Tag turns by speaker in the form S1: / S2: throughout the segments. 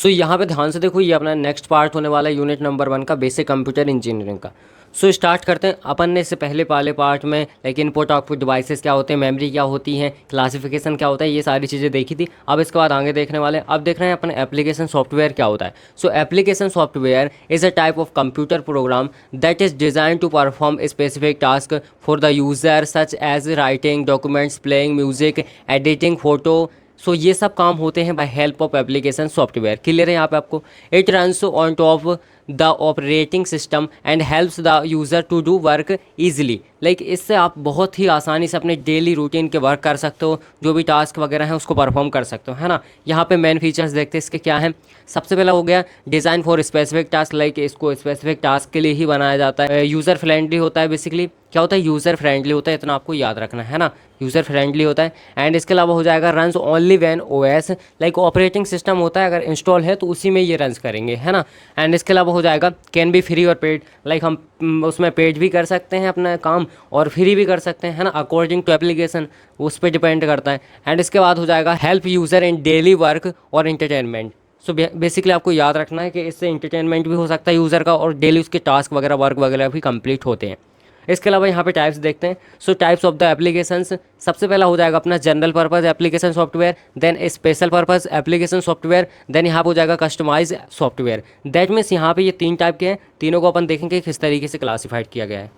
S1: सो यहाँ पे ध्यान से देखो, ये अपना नेक्स्ट पार्ट होने वाला है यूनिट नंबर 1 का, बेसिक कंप्यूटर इंजीनियरिंग का। सो स्टार्ट करते हैं। अपन ने इससे पहले वाले पार्ट में लाइक इनपुट आउटपुट डिवाइसेस क्या होते हैं, मेमोरी क्या होती है, क्लासिफिकेशन क्या होता है, ये सारी चीज़ें देखी थी। अब इसके बाद आगे देखने वाले हैं। अब देख रहे हैं अपन एप्लीकेशन सॉफ्टवेयर क्या होता है। So application software is a type of computer program that is design to perform specific task for the user such as writing documents, playing music, editing photo. So ये सब काम होते हैं by help of application software. Clear है यहाँ पे आपको। It runs on top the operating system and helps the user to do work easily. Like इससे आप बहुत ही आसानी से अपने डेली रूटीन के वर्क कर सकते हो, जो भी टास्क वगैरह हैं उसको परफॉर्म कर सकते हो, है ना। यहाँ पे मेन फीचर्स देखते हैं इसके क्या हैं। सबसे पहला हो गया design for specific task. Like इसको स्पेसिफिक टास्क के लिए ही बनाया जाता है। यूज़र फ्रेंडली होता है। बेसिकली क्या होता है, यूज़र फ्रेंडली होता है, इतना आपको याद रखना है ना, यूज़र फ्रेंडली होता है। एंड इसके अलावा हो जाएगा runs only when OS, like operating system होता है, अगर इंस्टॉल है तो उसी में ये रन्स करेंगे, है ना। एंड इसके अलावा हो जाएगा कैन बी फ्री और पेड, लाइक हम उसमें पेड भी कर सकते हैं अपना काम और फ्री भी कर सकते हैं, है ना, अकॉर्डिंग टू एप्लीकेशन, उस पर डिपेंड करता है। एंड इसके बाद हो जाएगा हेल्प यूज़र इन डेली वर्क और एंटरटेनमेंट। सो बेसिकली आपको याद रखना है कि इससे एंटरटेनमेंट भी हो सकता है यूज़र का और डेली उसके टास्क वगैरह वर्क वगैरह भी कंप्लीट होते हैं। इसके अलावा यहाँ पे टाइप्स देखते हैं। So types of the applications, सबसे पहला हो जाएगा अपना general purpose application software, then special purpose application software, then यहाँ पे हो जाएगा कस्टमाइज सॉफ्टवेयर। दैट मीन्स यहाँ पे ये 3 टाइप के हैं। तीनों को अपन देखेंगे किस तरीके से क्लासीफाइड किया गया है।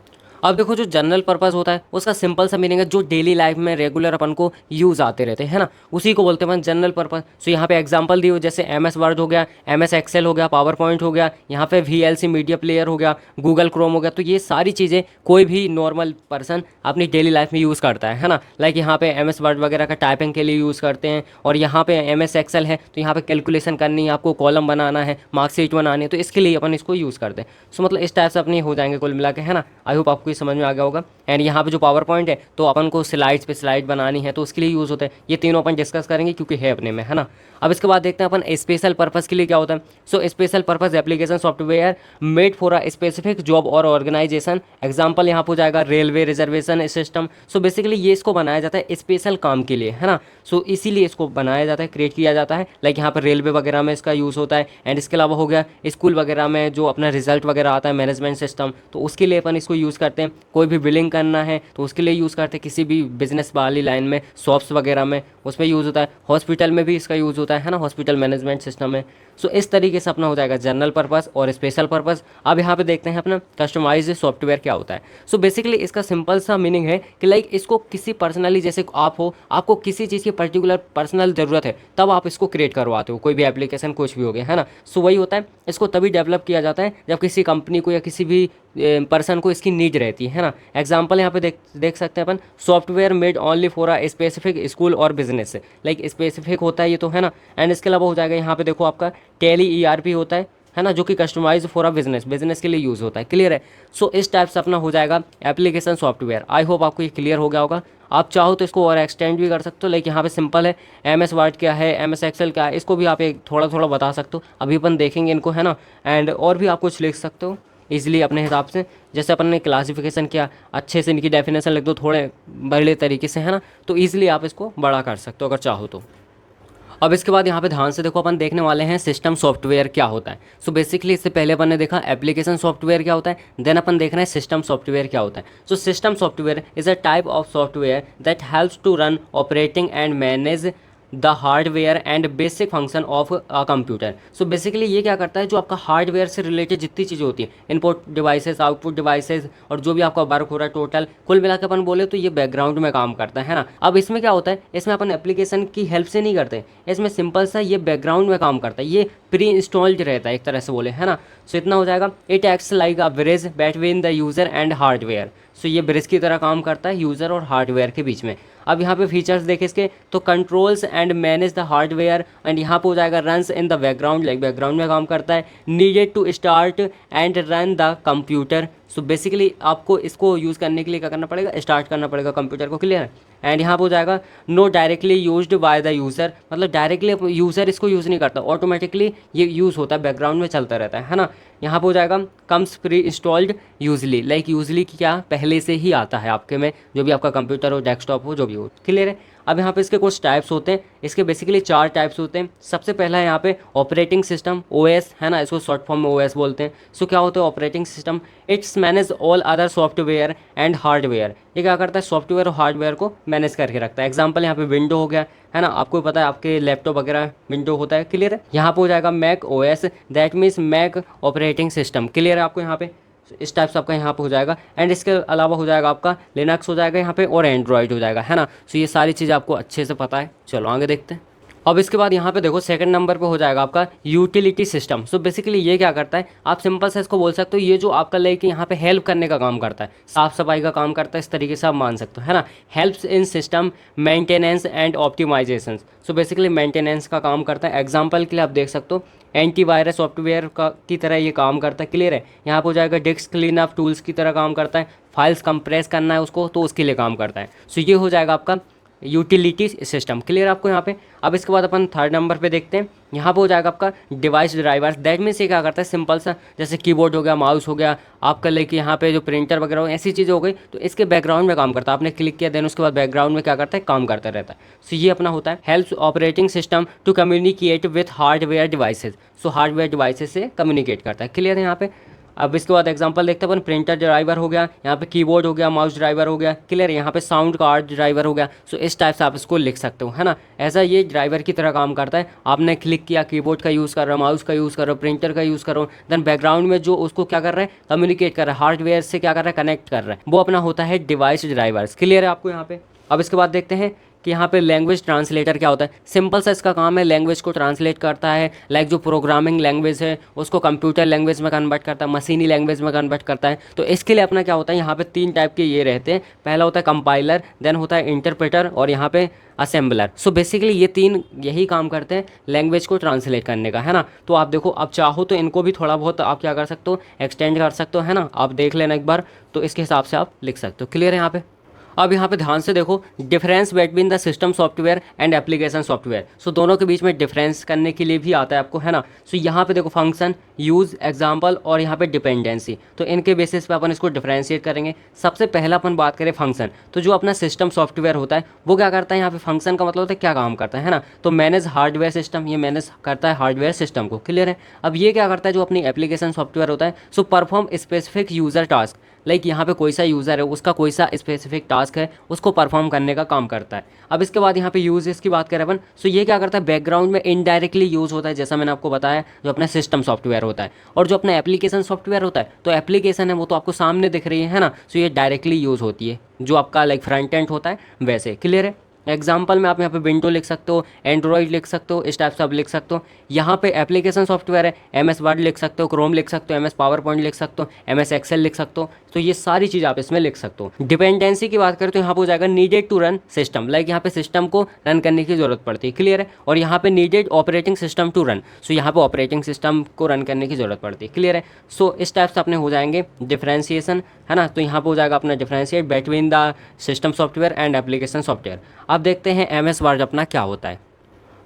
S1: अब देखो, जो जनरल पर्पस होता है उसका सिंपल सा मीनिंग है जो डेली लाइफ में रेगुलर अपन को यूज़ आते रहते हैं, है ना, उसी को बोलते हैं अपन जनरल पर्पस। सो यहाँ पे एग्जांपल दिए, जैसे MS वर्ड हो गया, MS एक्सेल हो गया, पावर पॉइंट हो गया, यहाँ पे VLC मीडिया प्लेयर हो गया, गूगल क्रोम हो गया। तो ये सारी चीज़ें कोई भी नॉर्मल पर्सन अपनी डेली लाइफ में यूज़ करता है ना। लाइक यहाँ पे MS वर्ड वगैरह का टाइपिंग के लिए यूज़ करते हैं, और यहाँ पे MS एक्सेल है तो यहाँ पे कैलकुलेशन करनी है, आपको कॉलम बनाना है, मार्कशीट बनानी है, तो इसके लिए अपन इसको यूज़ करते हैं। सो मतलब इस टाइप से अपने हो जाएंगे कुल मिला के, है ना। आई होप आपको ये समझ में आ गया होगा। एंड यहाँ पे जो पावर पॉइंट है तो अपन को स्लाइड्स पे स्लाइड बनानी है तो उसके लिए यूज़ होता है। ये तीनों अपन डिस्कस करेंगे क्योंकि है अपने में, है ना। अब इसके बाद देखते हैं अपन स्पेशल पर्पस के लिए क्या होता है। So special purpose application software made for a specific job और ऑर्गेनाइजेशन। एग्जांपल यहाँ पे हो जाएगा रेलवे रिजर्वेशन सिस्टम। सो बेसिकली ये इसको बनाया जाता है स्पेशल काम के लिए, है ना। सो इसीलिए इसको बनाया जाता है, क्रिएट किया जाता है। लाइक यहाँ पर रेलवे वगैरह में इसका यूज़ होता है। एंड इसके अलावा हो गया स्कूल वगैरह में जो अपना रिजल्ट वगैरह आता है, मैनेजमेंट सिस्टम, तो उसके लिए अपन इसको यूज़ करते हैं। कोई भी बिलिंग करना है तो उसके लिए यूज़ करते हैं। किसी भी बिजनेस वाली लाइन में, शॉप्स वगैरह में, उसमें यूज़ होता है। हॉस्पिटल में भी इसका यूज़ होता है ना, हॉस्पिटल मैनेजमेंट सिस्टम में। सो इस तरीके से अपना हो जाएगा जनरल पर्पस और स्पेशल पर्पस। अब यहाँ पे देखते हैं अपना कस्टमाइज्ड सॉफ्टवेयर क्या होता है। सो बेसिकली इसका सिंपल सा मीनिंग है कि लाइक इसको किसी पर्सनली, जैसे आप हो, आपको किसी चीज़ की पर्टिकुलर पर्सनल ज़रूरत है तब आप इसको क्रिएट करवाते हो, कोई भी एप्लीकेशन कुछ भी हो गया, है ना। सो वही होता है, इसको तभी डेवलप किया जाता है जब किसी कंपनी को या किसी भी पर्सन को इसकी नीड रहती है ना। एग्जांपल यहाँ पे देख सकते हैं अपन, software made only for a specific school और बिजनेस। लाइक स्पेसिफिक होता है ये तो, है ना। एंड इसके अलावा हो जाएगा यहाँ पे देखो आपका टेली ERP होता है ना, जो कि कस्टमाइज फॉर अ बिजनेस के लिए यूज़ होता है। क्लियर है। सो इस टाइप से अपना हो जाएगा एप्लीकेशन सॉफ्टवेयर। आई होप आपको ये क्लियर हो गया होगा। आप चाहो तो इसको और एक्सटेंड भी कर सकते हो। लाइक यहाँ पे सिंपल है, MS वर्ड क्या है, MS एक्सेल क्या है, इसको भी आप एक थोड़ा थोड़ा बता सकते हो। अभी अपन देखेंगे इनको, है ना। एंड और भी आप कुछ लिख सकते हो ईजिली अपने हिसाब से। जैसे अपन ने क्लासिफिकेशन किया, अच्छे से इनकी डेफिनेशन लिख दो थोड़े बड़े तरीके से, है ना, तो ईजिली आप इसको बड़ा कर सकते हो अगर चाहो तो। अब इसके बाद यहाँ पे ध्यान से देखो, अपन देखने वाले हैं सिस्टम सॉफ्टवेयर क्या होता है। सो बेसिकली इससे पहले अपन ने देखा एप्लीकेशन सॉफ्टवेयर क्या होता है, देन अपन देख रहे हैं सिस्टम सॉफ्टवेयर क्या होता है। So system software is a type of software that helps to run operating and manage the hardware and basic function of a computer. So basically ये क्या करता है, जो आपका हार्डवेयर से रिलेटेड जितनी चीज़ें होती हैं, इनपुट डिवाइसेस, आउटपुट डिवाइसेस, और जो भी आपका वर्क हो रहा है टोटल, कुल मिलाकर अपन बोले तो ये बैकग्राउंड में काम करता है ना। अब इसमें क्या होता है, इसमें अपन एप्लीकेशन की हेल्प से नहीं करते, इसमें सिंपल सा ये बैकग्राउंड में काम करता है, ये प्री इंस्टॉल्ड रहता है एक तरह से बोले, है ना। सो इतना हो जाएगा, it acts like a bridge between the user and hardware. So ये ब्रिज की तरह काम करता है यूज़र और हार्डवेयर के बीच में। अब यहाँ पे फीचर्स देखें इसके, तो controls and manage the hardware, and यहाँ पे हो जाएगा runs in the background, like background में काम करता है। Needed to start and run the computer. So basically आपको इसको यूज़ करने के लिए क्या करना पड़ेगा, स्टार्ट करना पड़ेगा कंप्यूटर को। क्लियर है। एंड यहाँ पे हो जाएगा no directly used by the user, मतलब डायरेक्टली यूज़र इसको यूज़ नहीं करता, ऑटोमेटिकली ये यूज़ होता है, बैकग्राउंड में चलता रहता है ना। यहाँ पे हो जाएगा comes pre installed usually, like usually क्या पहले से ही आता है आपके में, जो भी आपका कंप्यूटर हो, डेस्कटॉप हो, जो भी हो। क्लियर है। अब यहाँ पे इसके कुछ टाइप्स होते हैं, इसके बेसिकली 4 टाइप्स होते हैं। सबसे पहला है यहाँ पे ऑपरेटिंग सिस्टम, ओएस है ना, इसको शॉर्ट फॉर्म में ओएस बोलते हैं। सो क्या होता है operating system? It's manage all other software and hardware. ये क्या करता है? सॉफ्टवेयर और हार्डवेयर को मैनेज करके रखता है। एग्जांपल यहाँ पे विंडो हो गया है ना, आपको पता है आपके लैपटॉप वगैरह विंडो होता है, क्लियर है। यहाँ पे हो जाएगा Mac OS, that means Mac operating system, clear है आपको यहाँ पे। इस टाइप से आपका यहाँ पे हो जाएगा। एंड इसके अलावा हो जाएगा आपका लिनक्स हो जाएगा यहाँ पे, और एंड्रॉयड हो जाएगा, है ना। सो ये सारी चीज़ आपको अच्छे से पता है। चलो आगे देखते हैं। अब इसके बाद यहाँ पे देखो सेकंड नंबर पे हो जाएगा आपका यूटिलिटी सिस्टम। सो बेसिकली ये क्या करता है, आप सिंपल से इसको बोल सकते हो, ये जो आपका लाइक यहाँ पे हेल्प करने का काम करता है, साफ सफाई का काम करता है, इस तरीके से आप मान सकते हो, है ना। Helps in system maintenance and optimisation. So basically maintenance का काम करता है। एग्जाम्पल के लिए आप देख सकते हो एंटीवायरस सॉफ्टवेयर का की तरह ये काम करता है, क्लियर है। यहाँ पर हो जाएगा डिस्क क्लीन अप टूल्स की तरह काम करता है। फाइल्स कंप्रेस करना है उसको तो उसके लिए काम करता है। सो ये हो जाएगा आपका यूटिलिटी सिस्टम, क्लियर आपको यहाँ पे। अब इसके बाद अपन थर्ड नंबर पे देखते हैं। यहाँ पे हो जाएगा आपका डिवाइस ड्राइवर्स, दैट मीन्स ये क्या करता है, सिंपल सा जैसे कीबोर्ड हो गया, माउस हो गया, आपका लेके यहाँ पे जो प्रिंटर वगैरह हो, ऐसी चीज़ हो गई, तो इसके बैकग्राउंड में काम करता है। आपने क्लिक किया देन उसके बाद बैकग्राउंड में क्या करता है, काम करता रहता है। सो ये अपना होता है helps operating system to communicate with hardware devices. So hardware devices से कम्युनिकेट करता है, क्लियर है यहाँ पे। अब इसके बाद एग्जांपल देखते हैं अपन, प्रिंटर ड्राइवर हो गया, यहाँ पे कीबोर्ड हो गया, माउस ड्राइवर हो गया, क्लियर, यहाँ पे साउंड कार्ड ड्राइवर हो गया। सो इस टाइप से आप इसको लिख सकते हो, है ना। ऐसा ये ड्राइवर की तरह काम करता है। आपने क्लिक किया, कीबोर्ड का यूज़ कर रहे हो, माउस का यूज़ करो, प्रिंटर का यूज़ करो, देन बैकग्राउंड में जो उसको क्या कर रहा है, कम्युनिकेट कर रहा है, हार्डवेयर से क्या कर रहा है, कनेक्ट कर रहा है, वो अपना होता है डिवाइस ड्राइवर्स, क्लियर है आपको यहाँ पे। अब इसके बाद देखते हैं कि यहाँ पे लैंग्वेज ट्रांसलेटर क्या होता है। सिंपल सा इसका काम है, लैंग्वेज को ट्रांसलेट करता है। लाइक जो प्रोग्रामिंग लैंग्वेज है उसको कंप्यूटर लैंग्वेज में कन्वर्ट करता है, मशीनी लैंग्वेज में कन्वर्ट करता है। तो इसके लिए अपना क्या होता है, यहाँ पे 3 टाइप के ये रहते हैं। पहला होता है कंपाइलर, देन होता है इंटरप्रेटर, और यहाँ पे असेंबलर। सो बेसिकली ये 3 यही काम करते हैं लैंग्वेज को ट्रांसलेट करने का, है ना। तो आप देखो, आप चाहो तो इनको भी थोड़ा बहुत आप क्या कर सकते हो, एक्सटेंड कर सकते हो, है ना। आप देख लेना एक बार, तो इसके हिसाब से आप लिख सकते हो, क्लियर है यहाँ पे। अब यहाँ पे ध्यान से देखो, difference between the system software and application software. So दोनों के बीच में डिफरेंस करने के लिए भी आता है आपको, है ना। सो यहाँ पे देखो फंक्शन, यूज़, एग्जाम्पल और यहाँ पे डिपेंडेंसी। तो इनके बेसिस पे अपन इसको डिफरेंशिएट करेंगे। सबसे पहला अपन बात करें फंक्शन, तो जो अपना सिस्टम सॉफ्टवेयर होता है वो क्या करता है, यहाँ पे फंक्शन का मतलब होता है क्या काम करता है ना। तो मैनेज हार्डवेयर सिस्टम, ये मैनेज करता है हार्डवेयर सिस्टम को, क्लियर है। अब ये क्या करता है, जो अपनी एप्लीकेशन सॉफ्टवेयर होता है, so perform specific user task. Like यहाँ पे कोई सा यूज़र है, उसका कोई सा स्पेसिफिक टास्क है, उसको परफॉर्म करने का काम करता है। अब इसके बाद यहाँ पे यूजेस की बात करें अपन, सो ये क्या करता है, बैकग्राउंड में इनडायरेक्टली यूज़ होता है, जैसा मैंने आपको बताया, जो अपना सिस्टम सॉफ्टवेयर होता है। और जो अपना एप्लीकेशन सॉफ्टवेयर होता है, तो एप्लीकेशन है वो तो आपको सामने दिख रही है ना। सो ये डायरेक्टली यूज़ होती है, जो आपका लाइक फ्रंट एंड होता है वैसे, क्लियर है। एग्जाम्पल में आप यहाँ पे विंडो लिख सकते हो, एंड्रॉइड लिख सकते हो, इस टाइप से आप लिख सकते हो। यहाँ पे एप्लीकेशन सॉफ्टवेयर है, MS वर्ड लिख सकते हो, क्रोम लिख सकते हो, MS पावर पॉइंट लिख सकते हो, MS एक्सेल लिख सकते हो। तो ये सारी चीज़ आप इसमें लिख सकते हो। डिपेंडेंसी की बात करें तो यहाँ पे हो जाएगा needed to run system, like यहाँ पे सिस्टम को रन करने की जरूरत पड़ती है, क्लियर है। और यहाँ पे needed operating system to run, so यहाँ पे ऑपरेटिंग सिस्टम को रन करने की जरूरत पड़ती है, क्लियर है। सो इस टाइप से अपने हो जाएंगे डिफ्रेंसिएशन, है ना। तो यहाँ पे हो जाएगा अपना differentiate between the system software and application software. अब देखते हैं MS वर्ड अपना क्या होता है।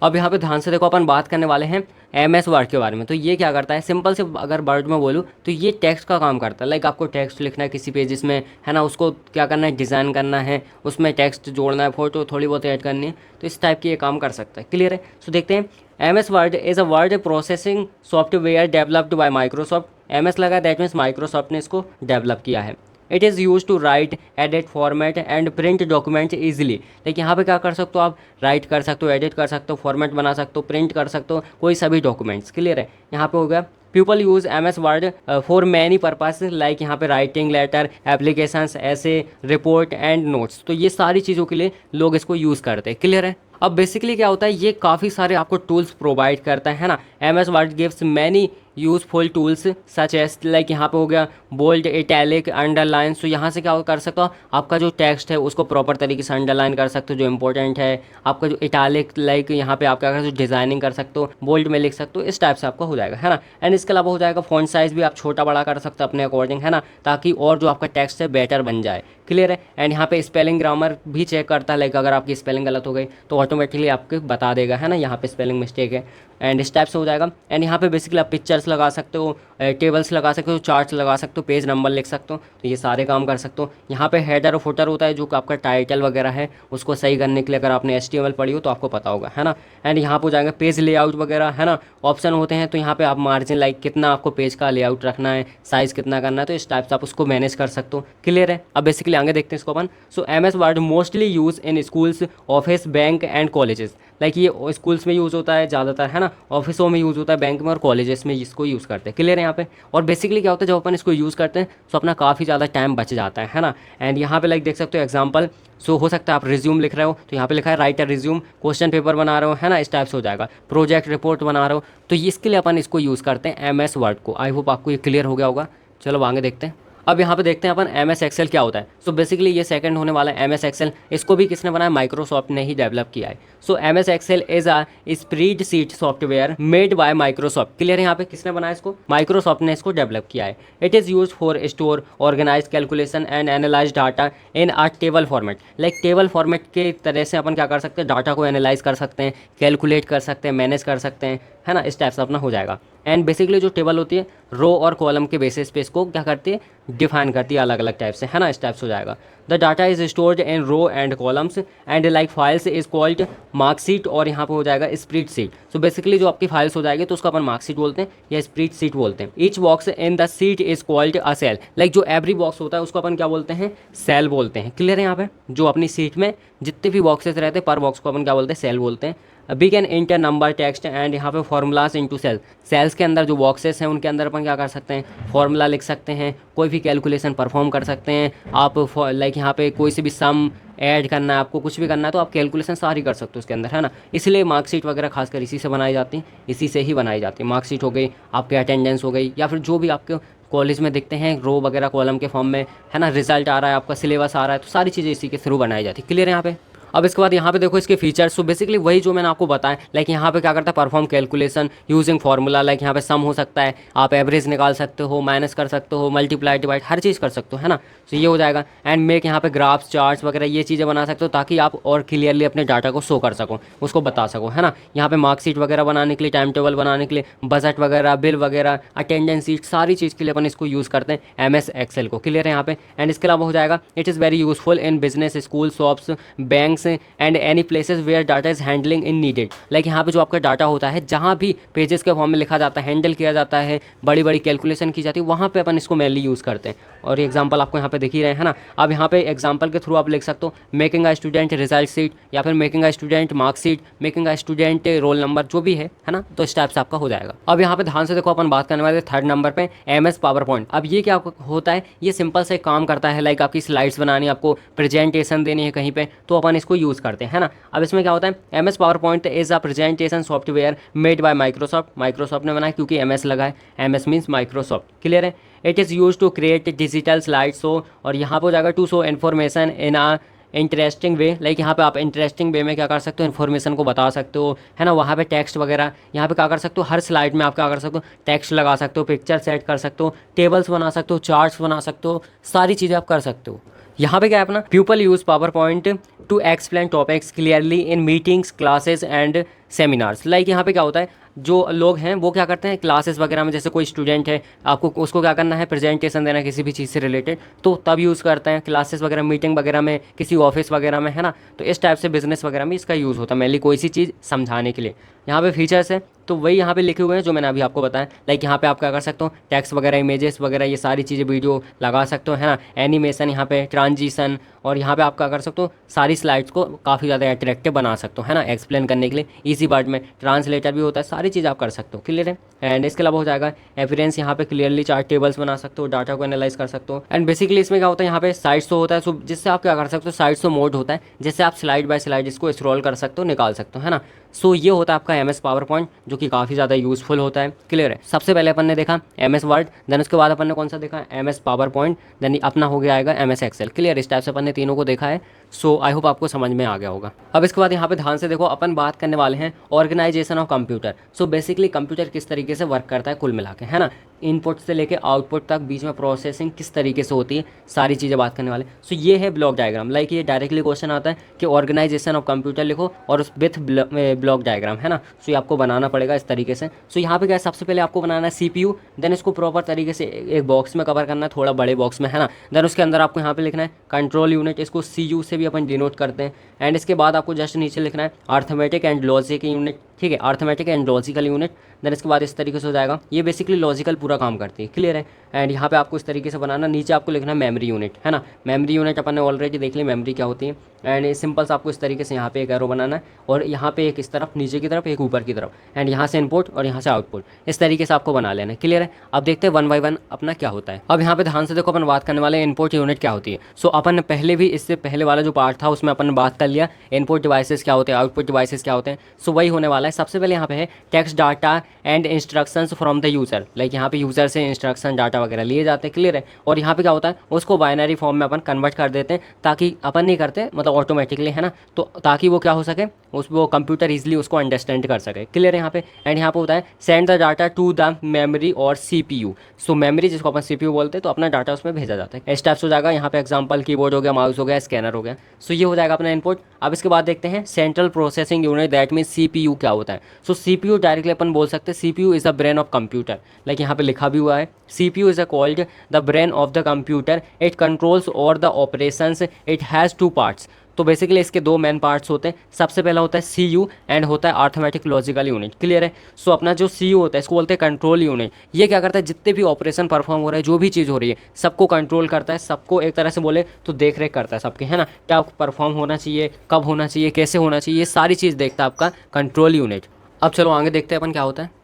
S1: अब यहाँ पे ध्यान से देखो, अपन बात करने वाले हैं MS वर्ड के बारे में। तो ये क्या करता है, सिंपल से अगर वर्ड में बोलूँ तो ये टेक्स्ट का काम करता है। लाइक आपको टेक्स्ट लिखना है किसी पेजेस में, है ना, उसको क्या करना है, डिज़ाइन करना है, उसमें टेक्स्ट जोड़ना है, फोटो थोड़ी बहुत ऐड करनी है, तो इस टाइप की ये काम कर सकता है, क्लियर है। सो देखते हैं, MS word is a word processing software developed by Microsoft. MS लगा, दैट मीन्स माइक्रोसॉफ्ट ने इसको डेवलप किया है। It is use to write, edit, format and print document easily. लेकिन यहाँ पे क्या कर सकते हो, आप राइट कर सकते हो, एडिट कर सकते हो, फॉर्मेट बना सकते हो, प्रिंट कर सकते हो, कोई सभी डॉक्यूमेंट्स, क्लियर है। यहाँ पे हो गया people use MS word for many purpose, like यहाँ पे राइटिंग, लेटर, एप्लीकेशंस, ऐसे, रिपोर्ट एंड नोट्स। तो ये सारी चीज़ों के लिए लोग इसको यूज़ करते हैं, क्लियर है। अब बेसिकली क्या होता है, ये काफ़ी सारे आपको टूल्स प्रोवाइड करता है ना। MS word gives many useful tools such as, like यहाँ पे हो गया बोल्ड, इटैलिक, अंडरलाइन। सो यहाँ से क्या कर सकते हो, आपका जो टेक्स्ट है उसको प्रॉपर तरीके से अंडरलाइन कर सकते हो, जो इंपॉर्टेंट है। आपका जो इटैलिक, लाइक यहाँ पे आप क्या कर सकते हो, डिजाइनिंग कर सकते हो, बोल्ड में लिख सकते हो, इस टाइप से आपका हो जाएगा, है ना। एंड इसके अलावा हो जाएगा फॉन्ट साइज भी आप छोटा बड़ा कर सकते हो अपने अकॉर्डिंग, है ना, ताकि और जो आपका टेक्स्ट है बेटर बन जाए, क्लियर है। एंड यहाँ पे स्पेलिंग ग्रामर भी चेक करता है, लाइक अगर आपकी स्पेलिंग गलत हो गई तो ऑटोमेटिकली आपको बता देगा, है ना, यहाँ पे स्पेलिंग मिस्टेक है। एंड इस टाइप से हो जाएगा। एंड यहाँ पे बेसिकली आप पिक्चर्स लगा सकते हो, टेबल्स लगा सकते हो, चार्ट्स लगा सकते हो, पेज नंबर लिख सकते हो, तो ये सारे काम कर सकते हो। यहाँ पे हेडर और फुटर होता है, जो कि आपका टाइटल वगैरह है उसको सही करने के लिए, अगर आपने HTML पढ़ी हो तो आपको पता होगा, है ना। एंड यहाँ पे हो जाएगा पेज लेआउट वगैरह, है ना, ऑप्शन होते हैं। तो यहाँ पे आप मार्जिन, लाइक कितना आपको पेज का लेआउट रखना है, साइज़ कितना करना है, तो इस टाइप से आप उसको मैनेज कर सकते हो। क्लियर है। अब बेसिकली आगे देखते हैं इसको अपन। सो MS word mostly use in schools, office, bank and colleges. Like ये स्कूल्स में यूज़ होता है ज़्यादातर, है ना, ऑफिसों में यूज़ होता है, बैंक में और कॉलेजेस में इसको यूज़ करते हैं। क्लियर है यहाँ पे। और बेसिकली क्या होता है, जब अपन इसको यूज़ करते हैं तो अपना काफ़ी ज़्यादा टाइम बच जाता है ना। एंड यहाँ पे लाइक देख सकते हो एग्जांपल। सो हो सकता है आप रिज्यूम लिख रहे हो तो यहाँ पे लिखा है राइट अ रिज्यूम, क्वेश्चन पेपर बना रहे हो, है ना, इस टाइप से हो जाएगा, प्रोजेक्ट रिपोर्ट बना रहे हो, तो इसके लिए अपन इसको यूज़ करते हैं MS वर्ड को। आई होप आपको ये क्लियर हो गया होगा। चलो आगे देखते हैं। अब यहाँ पे देखते हैं अपन MS एक्सेल क्या होता है। सो बेसिकली ये सेकंड होने वाला है MS एक्सेल। इसको भी किसने बनाया, माइक्रोसॉफ्ट ने ही डेवलप किया है। So MS Excel is a spreadsheet software made by Microsoft. Clear है। यहाँ पे किसने बनाया इसको, माइक्रोसॉफ्ट ने इसको डेवलप किया है। It is use for store, organise, calculation and analyse data in a table format. Like table format के तरह से अपन क्या कर सकते हैं, डाटा को एनालाइज कर सकते हैं, कैलकुलेट कर सकते हैं, मैनेज कर सकते हैं, है ना, इस टाइप से अपना हो जाएगा। एंड बेसिकली जो टेबल होती है रो और कॉलम के बेसिस पे इसको क्या करती है, डिफाइन करती है अलग अलग टाइप से, है ना, इस टाइप से हो जाएगा। The data is stored in row and columns and like files is called marksheet, और यहाँ पे हो जाएगा स्प्रेडशीट। सो बेसिकली जो आपकी फाइल्स हो जाएगी तो उसको अपन मार्कशीट बोलते हैं या स्प्रेडशीट बोलते हैं। Each box in the sheet is called a cell. Like जो एवरी बॉक्स होता है उसको अपन क्या बोलते हैं, सेल बोलते हैं। क्लियर है। यहाँ पे जो अपनी सीट में जितने भी बॉक्सेस रहते हैं पर बॉक्स को अपन क्या बोलते हैं, सेल बोलते हैं। We can enter number, text and यहाँ पे फॉर्मूलाज इनटू सेल। सेल्स के अंदर जो बॉक्सेस हैं उनके अंदर अपन क्या कर सकते हैं, फॉर्मूला लिख सकते हैं, कोई भी कैलकुलेशन परफॉर्म कर सकते हैं आप। लाइक यहाँ पे कोई से भी सम ऐड करना है, आपको कुछ भी करना है तो आप कैलकुलेशन सारी कर सकते हो उसके अंदर, है ना। इसलिए मार्कशीट वगैरह खासकर इसी से बनाई जाती हैं, इसी से ही बनाई जाती है। मार्कशीट हो गई, आपके अटेंडेंस हो गई, या फिर जो भी आपके कॉलेज में दिखते हैं रो वगैरह कॉलम के फॉर्म में, है ना, रिजल्ट आ रहा है, आपका सिलेबस आ रहा है, तो सारी चीज़ें इसी के थ्रू बनाई जाती है। क्लियर है यहाँ पे। अब इसके बाद यहाँ पे देखो इसके फीचर्स। सो बेसिकली वही जो मैंने आपको बताया, लाइक यहाँ पे क्या करता है, perform calculation using formula. Like यहाँ पे सम हो सकता है, आप एवरेज निकाल सकते हो, माइनस कर सकते हो, मल्टीप्लाई, डिवाइड, हर चीज़ कर सकते हो, है ना। तो ये हो जाएगा। एंड मेक यहाँ पे ग्राफ्स, चार्ट्स वगैरह ये चीज़ें बना सकते हो ताकि आप और क्लियरली अपने डाटा को शो कर सको, उसको बता सको, है ना। यहाँ पे मार्कशीट वगैरह बनाने के लिए, टाइम टेबल बनाने के लिए, बजट वगैरह, बिल वगैरह, अटेंडेंस शीट, सारी चीज़ के लिए अपन इसको यूज़ करते हैं MS एक्सेल को। क्लियर है यहाँ पे। एंड इसके अलावा हो जाएगा it is very useful in business, school, shops, banks and any places where data is handling in needed. Like यहाँ पे जो आपका डाटा होता है, जहाँ भी पेजेस के फॉर्म में लिखा जाता है, हैंडल किया जाता है, बड़ी बड़ी कैलकुलेशन की जाती है, वहाँ पे अपन इसको मेनली यूज़ करते हैं। और ये एग्जांपल आपको यहाँ पे दिख ही रहे हैं, है ना। अब यहाँ पे एग्जांपल के थ्रू आप लिख सकते हो making a student result sheet, या फिर making a student marksheet, making a student roll number, जो भी है ना, तो इस टाइप से आपका हो जाएगा। अब यहाँ पे ध्यान से देखो, अपन बात करने वाले थर्ड नंबर पे MS पावर पॉइंट। अब ये क्या होता है, ये सिंपल से काम करता है, लाइक आपकी स्लाइड्स बनानी, आपको प्रेजेंटेशन देनी है कहीं पे, तो अपन इसको यूज़ करते हैं, है ना। अब इसमें क्या होता है, MS PowerPoint is a presentation software made by Microsoft. Microsoft ने बनाया क्योंकि MS लगा है, MS मीन्स माइक्रोसॉफ्ट। क्लियर है। It is use to create digital slide show, और यहाँ पर हो जाएगा to show information in a interesting way. Like यहाँ पे आप इंटरेस्टिंग वे में क्या कर सकते हो, इन्फॉर्मेशन को बता सकते हो, है ना। वहाँ पे टेक्स्ट वगैरह यहाँ पे क्या कर सकते हो, हर स्लाइड में आप क्या कर सकते हो, टेक्स्ट लगा सकते हो, पिक्चर सेट कर सकते हो, टेबल्स बना सकते हो, चार्ट्स बना सकते हो, सारी चीज़ें आप कर सकते हो। यहाँ पे क्या है अपना, people use power point two explain topics clearly in meetings, classes and seminars. Like यहाँ पे क्या होता है, जो लोग हैं वो क्या करते हैं क्लासेस वगैरह में, जैसे कोई स्टूडेंट है, आपको उसको क्या करना है, प्रेजेंटेशन देना है किसी भी चीज़ से रिलेटेड, तो तब यूज़ करते हैं। क्लासेस वगैरह, मीटिंग वगैरह में, किसी ऑफिस वगैरह में, है ना। तो इस टाइप से बिजनेस वगैरह में इसका यूज़ होता है मेनली, कोई सी चीज़ समझाने के लिए। यहाँ पे फीचर्स है तो वही यहाँ पे लिखे हुए हैं जो मैंने अभी आपको बताया। लाइक यहाँ पे आप क्या कर सकते हो, टेक्स्ट वगैरह, इमेजेस वगैरह, ये सारी चीज़ें, वीडियो लगा सकते हो, है ना। एनिमेशन, यहाँ पे ट्रांजिशन, और यहाँ पे आप क्या कर सकते हो, सारी स्लाइड्स को काफ़ी ज़्यादा अट्रैक्टिव बना सकते हो, है ना, एक्सप्लेन करने के लिए ईजी पार्ट में। ट्रांसलेटर भी होता है, सारी चीज़ आप कर सकते हो। क्लियर है। एंड इसके अलावा हो जाएगा एफिरेंस, यहाँ पे क्लियरली चार्ट टेबल्स बना सकते हो, डाटा को एनालाइज कर सकते हो। एंड बेसिकली इसमें क्या होता है, यहाँ पे साइड्स तो होता है, सो जिससे आप क्या कर सकते हो, साइड्स तो मोड होता है, जिससे आप स्लाइड बाय स्लाइड इसको स्क्रॉल कर सकते हो, निकाल सकते हो, है ना। सो ये होता है आपका MS पावर पॉइंट, जो कि काफ़ी ज़्यादा यूजफुल होता है। क्लियर है। सबसे पहले अपन ने देखा MS वर्ड, देन उसके बाद अपन ने कौन सा देखा, MS पावर पॉइंट, देन अपना हो गया आएगा MS एक्सेल। क्लियर। इस टाइप से अपन ने तीनों को देखा है। सो आई होप आपको समझ में आ गया होगा। अब इसके बाद यहाँ पे ध्यान से देखो, अपन बात करने वाले हैं organisation of computer. So basically computer किस तरीके से वर्क करता है कुल मिला के, है ना। इनपुट से लेके आउटपुट तक बीच में प्रोसेसिंग किस तरीके से होती है, सारी चीज़ें बात करने वाले। सो ये है ब्लॉक डायग्राम। लाइक ये डायरेक्टली क्वेश्चन आता है कि ऑर्गेनाइजेशन ऑफ कंप्यूटर लिखो और उस विथ ब्लॉक डायग्राम, है ना। सो ये आपको बनाना पड़ेगा इस तरीके से। सो यहाँ पे क्या है, सबसे पहले आपको बनाना है CPU, देन इसको प्रॉपर तरीके से एक बॉक्स में कवर करना है, थोड़ा बड़े बॉक्स में, है ना। देन उसके अंदर आपको यहाँ पे लिखना है कंट्रोल यूनिट, इसको CU से भी अपन डिनोट करते हैं। एंड इसके बाद आपको जस्ट नीचे लिखना है अर्थमेटिक एंड लॉजिक यूनिट, ठीक है, arithmetic and logical unit. Then इसके बाद इस तरीके से हो जाएगा। ये बेसिकली लॉजिकल पूरा काम करती है, क्लियर है। एंड यहाँ पे आपको इस तरीके से बनाना, नीचे आपको लिखना है मेमोरी यूनिट, है ना। मेमोरी यूनिट अपन ने ऑलरेडी देख ली मेमोरी क्या होती है। एंड सिंपल सा आपको इस तरीके से यहाँ पे एक एरो बनाना है और यहाँ पे एक इस तरफ नीचे की तरफ, एक ऊपर की तरफ, एंड यहाँ से इनपुट और यहाँ से आउटपुट, इस तरीके से आपको बना लेना है, क्लियर है। अब देखते हैं 1 बाय 1 अपना क्या होता है। अब यहाँ पे ध्यान से देखो, अपन बात करने वाले हैं इनपुट यूनिट क्या होती है। सो अपन ने पहले भी, इससे पहले वाला जो पार्ट था उसमें अपन ने बात कर लिया इनपुट डिवाइसेस क्या होते हैं, आउटपुट डिवाइसेस क्या होते हैं। सो वही होने वाला है। सबसे पहले यहाँ पे है text data and instructions from the user. Like यहाँ पे यूज़र से इंस्ट्रक्शन डाटा वगैरह लिए जाते हैं, क्लियर है। और यहाँ पे क्या होता है, उसको बाइनरी फॉर्म में अपन कन्वर्ट कर देते हैं, ताकि अपन नहीं करते मतलब ऑटोमेटिकली, है ना, तो ताकि वो क्या हो सके, वो कंप्यूटर इजीली उसको अंडरस्टैंड कर सके, क्लियर है यहाँ पे। एंड यहाँ पे होता है send the data to the memory और CPU। सो मेमोरी जिसको अपन CPU बोलते हैं, तो अपना डाटा उसमें भेजा जाता है। स्टेप्स हो जाएगा यहाँ पे, एग्जांपल कीबोर्ड हो गया, माउस हो गया, स्कैनर हो गया। सो ये हो जाएगा अपना इनपुट। अब इसके बाद देखते हैं central processing unit, that mean CPU क्या होता है। सो CPU डायरेक्टली अपन बोल सकते हैं CPU is the brain of computer. Like यहाँ पे लिखा भी हुआ है CPU is called the brain of the computer, it controls all the operations, it has 2 parts. तो बेसिकली इसके 2 मेन पार्ट्स होते हैं। सबसे पहला होता है CU एंड होता है अर्थमेटिक लॉजिकल यूनिट, क्लियर है। सो अपना जो CU होता है इसको बोलते हैं कंट्रोल यूनिट। ये क्या करता है, जितने भी ऑपरेशन परफॉर्म हो रहे हैं, जो भी चीज़ हो रही है, सबको कंट्रोल करता है, सबको एक तरह से बोले तो देख रेख करता है सबके, है ना। क्या परफॉर्म होना चाहिए, कब होना चाहिए, कैसे होना चाहिए, ये सारी चीज़ देखता है आपका कंट्रोल यूनिट। अब चलो आगे देखते हैं अपन क्या होता है।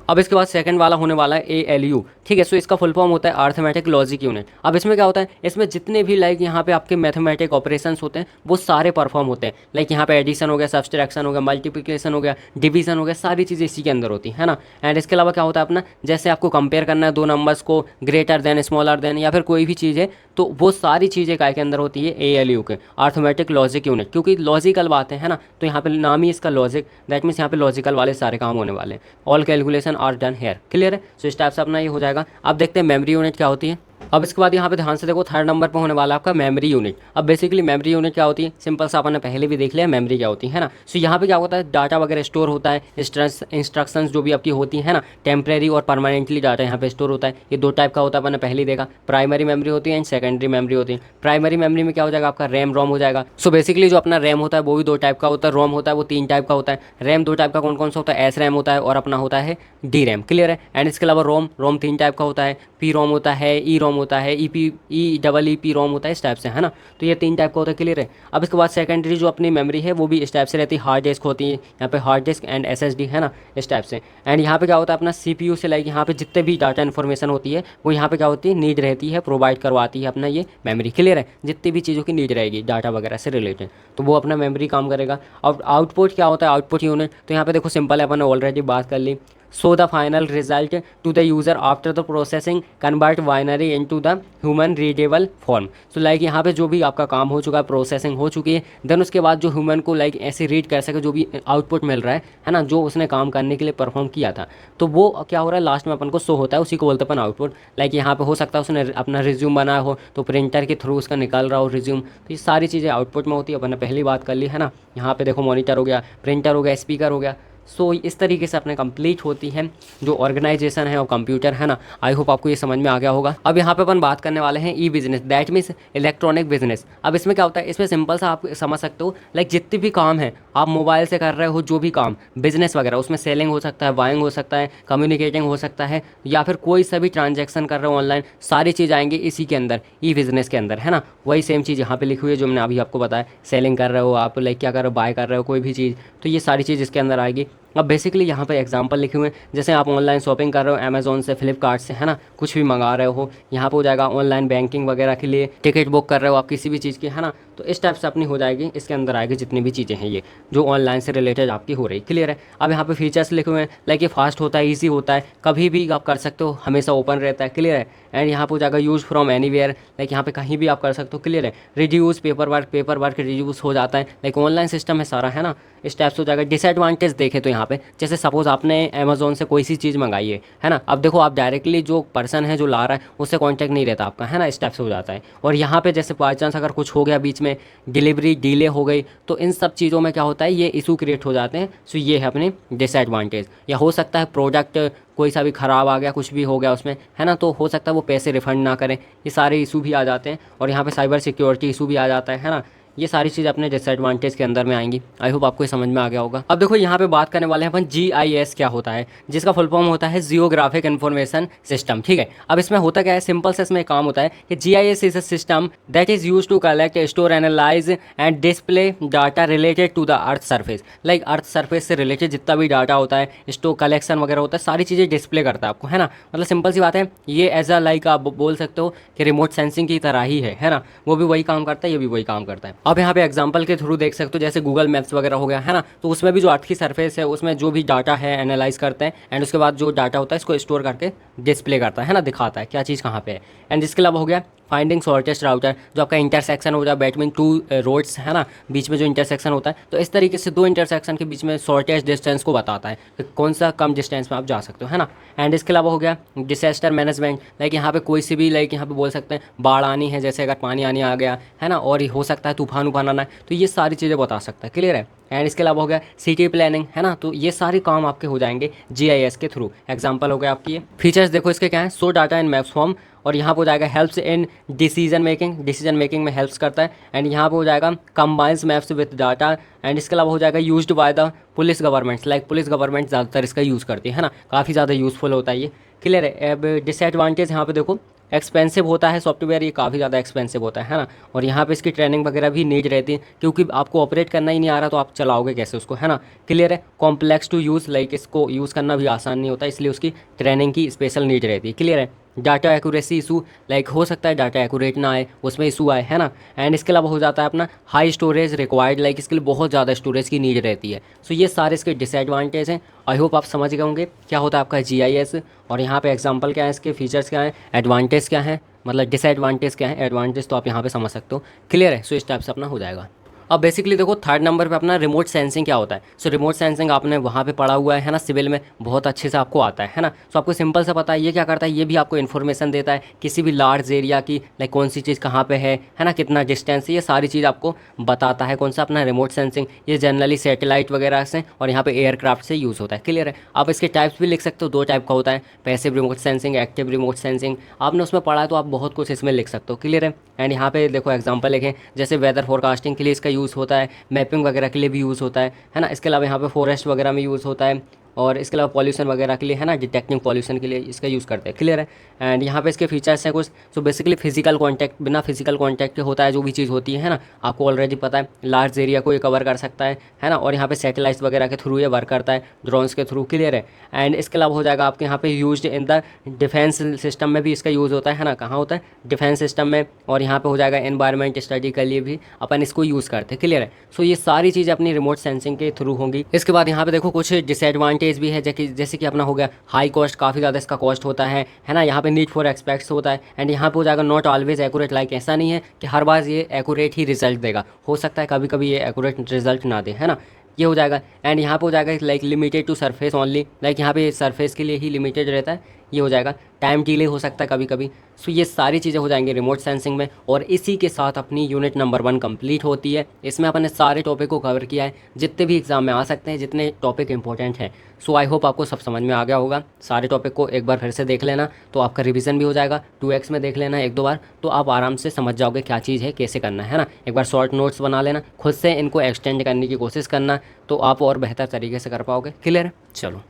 S1: अब इसके बाद सेकंड वाला होने वाला है ALU, ठीक है। सो इसका फुल फॉर्म होता है अर्थमेटिक लॉजिक यूनिट। अब इसमें क्या होता है, इसमें जितने भी लाइक यहाँ पे आपके मैथमेटिक ऑपरेशंस होते हैं वो सारे परफॉर्म होते हैं। लाइक यहाँ पे एडिशन हो गया, सब्सट्रैक्शन हो गया, मल्टीप्लिकेशन हो गया, डिवीजन हो गया, सारी चीज़ें इसी के अंदर होती है ना। एंड इसके अलावा क्या होता है अपना, जैसे आपको कंपेयर करना है 2 नंबर्स को, ग्रेटर देन, स्मॉलर देन, या फिर कोई भी चीज़ है, तो वो सारी चीज़ें काय के अंदर होती है ALU के, अर्थमेटिक लॉजिक यूनिट। क्योंकि लॉजिकल बातें है ना, तो यहाँ पे नाम ही इसका लॉजिक, दैट मीन्स यहाँ पे लॉजिकल वाले सारे काम होने वाले हैं। All calculation are done here, clear है। सो इस टाइप से अपना ये हो जाएगा। अब देखते हैं मेमोरी यूनिट क्या होती है। अब इसके बाद यहाँ पे ध्यान से देखो, 3rd नंबर पर होने वाला आपका मेमोरी यूनिट। अब बेसिकली मेमोरी यूनिट क्या होती है, सिंपल सा अपन ने पहले भी देख लिया मेमोरी क्या होती है ना। सो यहाँ पे क्या होता है, डाटा वगैरह स्टोर होता है, इंस्ट्रक्शंस जो भी आपकी होती है ना, टेम्परेरी और परमानेंटली डाटा यहाँ पे स्टोर होता है। ये 2 टाइप का होता है, अपन ने पहले ही देखा। प्राइमरी मेमोरी होती है एंड सेकेंडरी मेमोरी होती है। प्राइमरी मेमोरी में क्या हो जाएगा आपका, रैम रोम हो जाएगा। सो बेसिकली जो अपना रैम होता है वो भी 2 टाइप का होता है, रोम होता है वो 3 टाइप का होता है। रैम 2 टाइप का कौन कौन सा होता है, SRAM होता है और अपना होता है DRAM, क्लियर है। एंड इसके अलावा रोम 3 टाइप का होता है, PROM होता है, EROM होता है, EEP ROM होता है, इस टाइप से, है ना। तो ये 3 टाइप का होता है, क्लियर है। अब इसके बाद सेकेंडरी जो अपनी मेमोरी है वो भी इस टाइप से रहती है, हार्ड डिस्क होती है, यहाँ पे हार्ड डिस्क एंड SSD, है ना, इस टाइप से। एंड यहाँ पे क्या होता है अपना CPU से लाइक यहाँ पे जितने भी डाटा इन्फॉर्मेशन होती है वो यहाँ पे क्या होती है, नीड रहती है, प्रोवाइड करवाती है अपना ये मेमोरी, क्लियर है। जितनी भी चीज़ों की नीड रहेगी डाटा वगैरह से रिलेटेड, तो वो अपना मेमोरी काम करेगा। और आउटपुट क्या होता है, आउटपुट यूनिट, तो यहाँ पे देखो सिंपल है, अपन ने ऑलरेडी बात कर ली। So the final result to the user after the processing convert binary into the human readable form। So like यहाँ पे जो भी आपका काम हो चुका है, प्रोसेसिंग हो चुकी है, देन उसके बाद जो ह्यूमन को लाइक ऐसे रीड कर सके, जो भी आउटपुट मिल रहा है ना, जो उसने काम करने के लिए परफॉर्म किया था, तो वो क्या हो रहा है लास्ट में अपन को शो होता है, उसी को बोलते हैं अपन आउटपुट। लाइक यहाँ पे हो सकता है उसने अपना रिज्यूम बनाया हो, तो प्रिंटर के थ्रू उसका निकल रहा हो रिज्यूम, तो ये सारी चीज़ें आउटपुट में होती है। अपन ने पहली बात कर ली, है ना। यहाँ पे देखो मॉनिटर हो गया, प्रिंटर हो गया, स्पीकर हो गया। सो इस तरीके से अपने कंप्लीट होती है जो ऑर्गेनाइजेशन है और कंप्यूटर, है ना। आई होप आपको ये समझ में आ गया होगा। अब यहाँ पे अपन बात करने वाले हैं E-बिजनेस, दैट मीन्स इलेक्ट्रॉनिक बिजनेस। अब इसमें क्या होता है, इसमें सिंपल सा आप समझ सकते हो, लाइक जितने भी काम है आप मोबाइल से कर रहे हो, जो भी काम बिजनेस वगैरह, उसमें सेलिंग हो सकता है, बाइंग हो सकता है, कम्युनिकेटिंग हो सकता है, या फिर कोई सा भी ट्रांजेक्शन कर रहे हो ऑनलाइन, सारी चीज़ आएंगी इसी के अंदर, E-बिजनेस के अंदर, है ना। वही सेम चीज़ यहाँ पे लिखी हुई है जो मैंने अभी आपको बताया। सेलिंग कर रहे हो आप, लाइक क्या कर रहे हो, बाय कर रहे हो कोई भी चीज़, तो ये सारी चीज़ इसके अंदर आएगी। अब बेसिकली यहाँ पर एग्जांपल लिखे हुए हैं, जैसे आप ऑनलाइन शॉपिंग कर रहे हो अमेज़ॉन से, फ्लिपकार्ट से, है ना, कुछ भी मंगा रहे हो, यहाँ पे हो जाएगा ऑनलाइन बैंकिंग वगैरह के लिए, टिकट बुक कर रहे हो आप किसी भी चीज़ की, है ना, तो इस टाइप से अपनी हो जाएगी। इसके अंदर आएगी जितनी भी चीज़ें हैं ये जो ऑनलाइन से रिलेटेड आपकी हो रही, क्लियर है। अब यहाँ पे फीचर्स लिखे हुए हैं, लाइक ये फास्ट होता है, ईजी होता है, कभी भी आप कर सकते हो, हमेशा ओपन रहता है, क्लियर है। एंड यहाँ पे हो जाएगा यूज़ फ्रॉम एनीवेयर, लाइक यहाँ पे कहीं भी आप कर सकते हो, क्लियर है। रिड्यूस पेपर वर्क रिड्यूस हो जाता है, लाइक ऑनलाइन सिस्टम है सारा, है ना, इस टाइप से हो जाएगा। डिसएडवांटेज देखें तो यहाँ यहाँ पे। जैसे सपोज़ आपने अमेज़ोन से कोई सी चीज़ मंगाई है ना, अब देखो आप डायरेक्टली जो पर्सन है जो ला रहा है उससे कॉन्टैक्ट नहीं रहता आपका, है ना, स्टेप्स हो जाता है। और यहाँ पे जैसे बाई चांस अगर कुछ हो गया बीच में, डिलीवरी डिले हो गई, तो इन सब चीज़ों में क्या होता है, ये इशू क्रिएट हो जाते हैं। सो ये है अपनी डिसएडवांटेज। या हो सकता है प्रोडक्ट कोई सा भी ख़राब आ गया, कुछ भी हो गया उसमें, है ना, तो हो सकता है वो पैसे रिफ़ंड ना करें, ये सारे इशू भी आ जाते हैं। और यहाँ पे साइबर सिक्योरिटी इशू भी आ जाता है ना। ये सारी चीज़ अपने डिसएडवांटेज के अंदर में आएंगी। आई होप आपको ये समझ में आ गया होगा। अब देखो यहाँ पे बात करने वाले हैं अपन GIS क्या होता है, जिसका फुल फॉर्म होता है जियोग्राफिक इन्फॉर्मेशन सिस्टम। ठीक है, अब इसमें होता क्या है, सिंपल से इसमें काम होता है कि GIS is a system that is use to collect, store, analyse and display data related to the earth surface. Like earth surface से रिलेटेड जितना भी डाटा होता है, स्टोर, कलेक्शन वगैरह होता है, सारी चीज़ें डिस्प्ले करता है आपको, है ना। मतलब सिंपल सी बात है, ये एज अ लाइक आप बोल सकते हो कि रिमोट सेंसिंग की तरह ही है ना। वो भी वही काम करता है, ये भी वही काम करता है। अब यहाँ पे एग्जांपल के थ्रू देख सकते हो, जैसे गूगल मैप्स वगैरह हो गया, है ना, तो उसमें भी जो अर्थ की सरफेस है उसमें जो भी डाटा है एनालाइज करते हैं, एंड उसके बाद जो डाटा होता है इसको स्टोर करके डिस्प्ले करता है ना, दिखाता है क्या चीज़ कहाँ पे है। एंड इसके अलावा हो गया फाइंडिंग शॉर्टेस्ट राउटर, जो आपका इंटरसेक्शन हो जाए बिटवीन टू रोड्स, है ना, बीच में जो इंटरसेक्शन होता है, तो इस तरीके से दो इंटरसेक्शन के बीच में शॉर्टेस्ट डिस्टेंस को बताता है कि कौन सा कम डिस्टेंस में आप जा सकते हो, है ना। एंड इसके अलावा हो गया डिसास्टर मैनेजमेंट, लाइक यहाँ पे कोई सी भी, लाइक यहाँ पे बोल सकते हैं बाढ़ आनी है, जैसे अगर पानी आने आ गया, है ना, और हो सकता है तूफान उफान आना है, तो ये सारी चीज़ें बता सकता है। क्लियर है। एंड इसके अलावा हो गया सिटी प्लानिंग, है ना, तो ये सारे काम आपके हो जाएंगे GIS के थ्रू। एग्जांपल हो गया आपकी ये फीचर्स, देखो इसके क्या है, सो डाटा इन मैप्स फॉर्म, और यहाँ पे हो जाएगा हेल्प्स इन डिसीजन मेकिंग में हेल्प्स करता है। एंड यहाँ पे हो जाएगा combines maps with data. And इसके अलावा हो जाएगा used by the police governments, like police government ज़्यादातर इसका यूज़ करती है ना, काफ़ी ज़्यादा यूज़फुल होता है ये। क्लियर है। अब डिसएडवांटेज यहाँ पे देखो, एक्सपेंसिव होता है सॉफ्टवेयर, ये काफ़ी ज़्यादा एक्सपेंसिव होता है ना। और यहाँ पे इसकी ट्रेनिंग वगैरह भी नीड रहती है, क्योंकि आपको ऑपरेट करना ही नहीं आ रहा तो आप चलाओगे कैसे उसको, है ना। क्लियर है। कॉम्प्लेक्स टू यूज़, लाइक इसको यूज़ करना भी आसान नहीं होता, इसलिए उसकी ट्रेनिंग की स्पेशल नीड रहती है। क्लियर है। डाटा एक्यूरेसी इशू, लाइक हो सकता है डाटा एक्यूरेट ना आए, उसमें इशू आए, है ना। एंड इसके अलावा हो जाता है अपना हाई स्टोरेज रिक्वायर्ड, लाइक इसके लिए बहुत ज़्यादा स्टोरेज की नीड रहती है। सो ये सारे इसके डिसएडवांटेज हैं। आई होप आप समझ गए होंगे क्या होता है आपका GIS, और यहाँ पे एग्जांपल क्या है, इसके फीचर्स क्या हैं, एडवांटेज क्या है, मतलब डिसएडवांटेज क्या है, एडवांटेज तो आप यहाँ पे समझ सकते हो। क्लियर है। सो इस टाइप से अपना हो जाएगा। अब बेसिकली देखो थर्ड नंबर पे अपना रिमोट सेंसिंग क्या होता है। सो रिमोट सेंसिंग आपने वहाँ पे पढ़ा हुआ है ना, सिविल में बहुत अच्छे से आपको आता है ना। सो आपको सिंपल से पता है ये क्या करता है, ये भी आपको इन्फॉर्मेशन देता है किसी भी लार्ज एरिया की, लाइक कौन सी चीज़ कहाँ पे है ना, कितना डिस्टेंस है, ये सारी चीज़ आपको बताता है। कौन सा अपना रिमोट सेंसिंग, ये जनरली सैटेलाइट वगैरह से और यहाँ पे एयरक्राफ्ट से यूज़ होता है। क्लियर है। आप इसके टाइप्स भी लिख सकते हो, दो टाइप का होता है, passive remote sensing, active remote sensing. आपने उसमें पढ़ा है तो आप बहुत कुछ इसमें लिख सकते हो। क्लियर है। एंड यहाँ पे देखो एग्जांपल लिखें, जैसे वेदर फोरकास्टिंग के लिए इसका यूज़ होता है, मैपिंग वगैरह के लिए भी यूज़ होता है ना। इसके अलावा यहाँ पे फॉरेस्ट वगैरह में यूज़ होता है, और इसके अलावा पॉल्यूशन वगैरह के लिए, है ना, डिटेक्टिंग पॉल्यूशन के लिए इसका यूज़ करते हैं। क्लियर है। एंड यहाँ पे इसके फीचर्स हैं कुछ। सो बेसिकली फिजिकल कॉन्टैक्ट, बिना फिजिकल कॉन्टैक्ट के होता है जो भी चीज़ होती है ना, आपको ऑलरेडी पता है, लार्ज एरिया को ये कवर कर सकता है ना। और यहाँ पे सैटेलाइट्स वगैरह के थ्रू ये वर्क करता है, ड्रोन्स के थ्रू। क्लियर है। एंड इसके अलावा हो जाएगा आपके यहाँ पे use in the defence system में भी इसका यूज़ होता है ना। कहाँ होता है, डिफेंस सिस्टम में। और यहाँ पे हो जाएगा एनवायरनमेंट स्टडी के लिए भी अपन इसको यूज़ करते हैं। क्लियर है। सो ये सारी चीज़ें अपनी रिमोट सेंसिंग के थ्रू होंगी। इसके बाद यहाँ पे देखो कुछ डिसएडवांटेज भी है, जैसे कि अपना हो गया हाई कॉस्ट, काफ़ी ज़्यादा इसका कॉस्ट होता है ना। यहाँ पे नीड फॉर एक्सपेक्ट्स होता है। एंड यहाँ पे हो जाएगा नॉट ऑलवेज एक्यूरेट, लाइक ऐसा नहीं है कि हर बार ये एक्यूरेट ही रिजल्ट देगा, हो सकता है कभी कभी ये एक्यूरेट रिजल्ट ना दे, है ना। ये हो जाएगा। एंड यहाँ पे हो जाएगा like limited to surface only, like यहाँ पे सरफेस के लिए ही लिमिटेड रहता है, ये हो जाएगा। टाइम डिले हो सकता है कभी कभी। सो ये सारी चीज़ें हो जाएंगी रिमोट सेंसिंग में। और इसी के साथ अपनी यूनिट नंबर 1 कंप्लीट होती है। इसमें अपन ने सारे टॉपिक को कवर किया है जितने भी एग्जाम में आ सकते हैं, जितने टॉपिक इंपॉर्टेंट हैं। सो आई होप आपको सब समझ में आ गया होगा। सारे टॉपिक को एक बार फिर से देख लेना तो आपका रिवीजन भी हो जाएगा। 2x में देख लेना एक दो बार, तो आप आराम से समझ जाओगे क्या चीज़ है, कैसे करना है ना। एक बार शॉर्ट नोट्स बना लेना, खुद से इनको एक्सटेंड करने की कोशिश करना, तो आप और बेहतर तरीके से कर पाओगे। क्लियर है। चलो।